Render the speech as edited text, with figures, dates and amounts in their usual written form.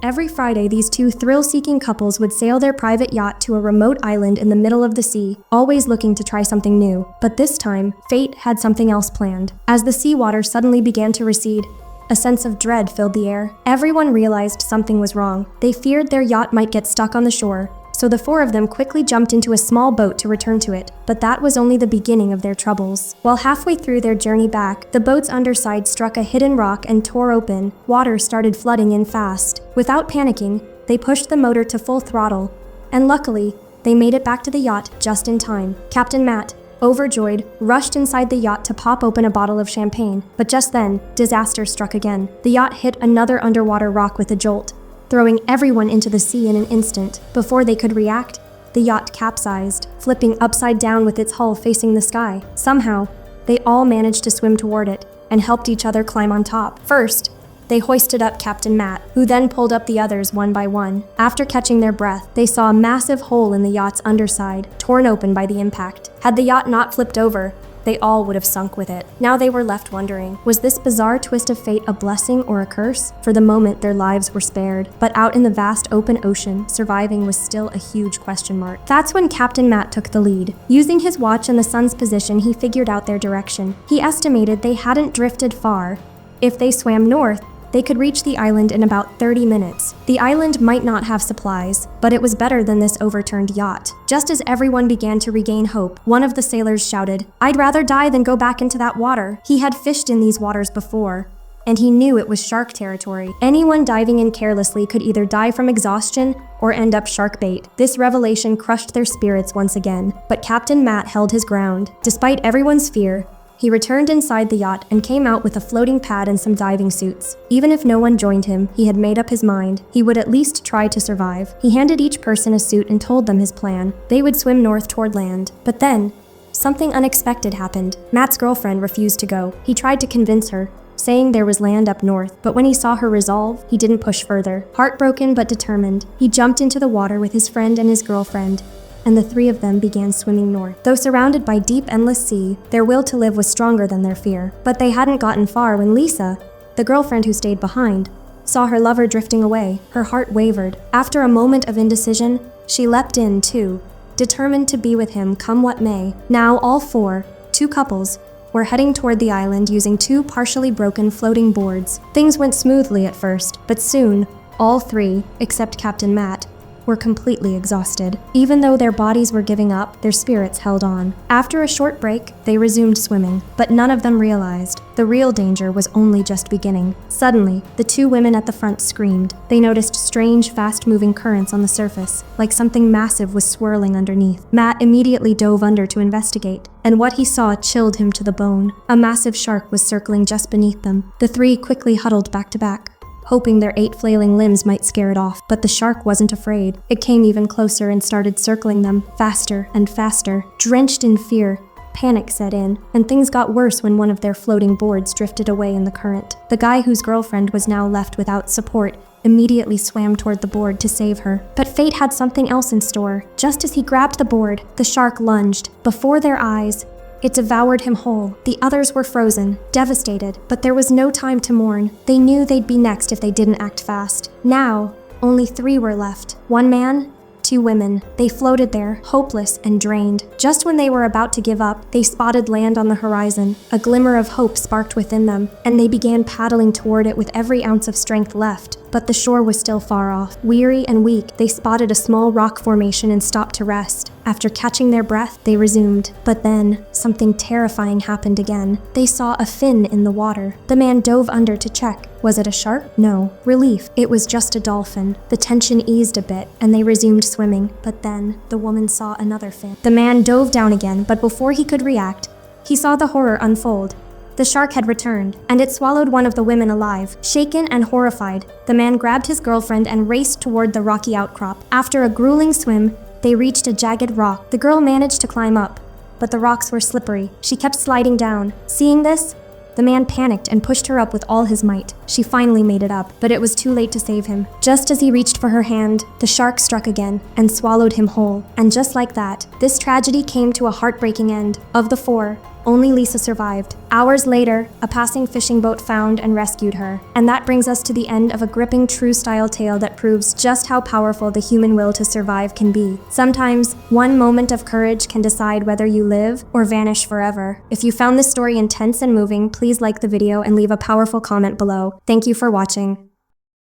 Every Friday, these two thrill-seeking couples would sail their private yacht to a remote island in the middle of the sea, always looking to try something new. But this time, fate had something else planned. As the seawater suddenly began to recede, a sense of dread filled the air. Everyone realized something was wrong. They feared their yacht might get stuck on the shore, so the four of them quickly jumped into a small boat to return to it. But that was only the beginning of their troubles. While halfway through their journey back, the boat's underside struck a hidden rock and tore open. Water started flooding in fast. Without panicking, they pushed the motor to full throttle, and luckily, they made it back to the yacht just in time. Captain Matt, overjoyed, rushed inside the yacht to pop open a bottle of champagne. But just then, disaster struck again. The yacht hit another underwater rock with a jolt, throwing everyone into the sea in an instant. Before they could react, the yacht capsized, flipping upside down with its hull facing the sky. Somehow, they all managed to swim toward it and helped each other climb on top. First, they hoisted up Captain Matt, who then pulled up the others one by one. After catching their breath, they saw a massive hole in the yacht's underside, torn open by the impact. Had the yacht not flipped over, they all would have sunk with it. Now they were left wondering, was this bizarre twist of fate a blessing or a curse? For the moment, their lives were spared, but out in the vast open ocean, surviving was still a huge question mark. That's when Captain Matt took the lead. Using his watch and the sun's position, he figured out their direction. He estimated they hadn't drifted far. If they swam north, they could reach the island in about 30 minutes. The island might not have supplies, but it was better than this overturned yacht. Just as everyone began to regain hope, one of the sailors shouted, "I'd rather die than go back into that water." He had fished in these waters before, and he knew it was shark territory. Anyone diving in carelessly could either die from exhaustion or end up shark bait. This revelation crushed their spirits once again, but Captain Matt held his ground. Despite everyone's fear, he returned inside the yacht and came out with a floating pad and some diving suits. Even if no one joined him, he had made up his mind. He would at least try to survive. He handed each person a suit and told them his plan. They would swim north toward land. But then, something unexpected happened. Matt's girlfriend refused to go. He tried to convince her, saying there was land up north, but when he saw her resolve, he didn't push further. Heartbroken but determined, he jumped into the water with his friend and his girlfriend, and the three of them began swimming north. Though surrounded by deep, endless sea, their will to live was stronger than their fear. But they hadn't gotten far when Lisa, the girlfriend who stayed behind, saw her lover drifting away. Her heart wavered. After a moment of indecision, she leapt in, too, determined to be with him come what may. Now all four, two couples, were heading toward the island using two partially broken floating boards. Things went smoothly at first, but soon, all three, except Captain Matt, were completely exhausted. Even though their bodies were giving up, their spirits held on. After a short break, they resumed swimming, but none of them realized the real danger was only just beginning. Suddenly, the two women at the front screamed. They noticed strange, fast-moving currents on the surface, like something massive was swirling underneath. Matt immediately dove under to investigate, and what he saw chilled him to the bone. A massive shark was circling just beneath them. The three quickly huddled back to back, hoping their 8 flailing limbs might scare it off. But the shark wasn't afraid. It came even closer and started circling them, faster and faster. Drenched in fear, panic set in, and things got worse when one of their floating boards drifted away in the current. The guy whose girlfriend was now left without support immediately swam toward the board to save her. But fate had something else in store. Just as he grabbed the board, the shark lunged. Before their eyes, it devoured him whole. The others were frozen, devastated, but there was no time to mourn. They knew they'd be next if they didn't act fast. Now, only 3 were left. 1 man, 2 women. They floated there, hopeless and drained. Just when they were about to give up, they spotted land on the horizon. A glimmer of hope sparked within them, and they began paddling toward it with every ounce of strength left. But the shore was still far off. Weary and weak, they spotted a small rock formation and stopped to rest. After catching their breath, they resumed. But then, something terrifying happened again. They saw a fin in the water. The man dove under to check. Was it a shark? No. Relief. It was just a dolphin. The tension eased a bit, and they resumed swimming. But then, the woman saw another fin. The man dove down again, but before he could react, he saw the horror unfold. The shark had returned, and it swallowed one of the women alive. Shaken and horrified, the man grabbed his girlfriend and raced toward the rocky outcrop. After a grueling swim, they reached a jagged rock. The girl managed to climb up, but the rocks were slippery. She kept sliding down. Seeing this, the man panicked and pushed her up with all his might. She finally made it up, but it was too late to save him. Just as he reached for her hand, the shark struck again and swallowed him whole. And just like that, this tragedy came to a heartbreaking end. Of the 4, Only Lisa survived. Hours later, a passing fishing boat found and rescued her. And that brings us to the end of a gripping true-style tale that proves just how powerful the human will to survive can be. Sometimes, one moment of courage can decide whether you live or vanish forever. If you found this story intense and moving, please like the video and leave a powerful comment below. Thank you for watching.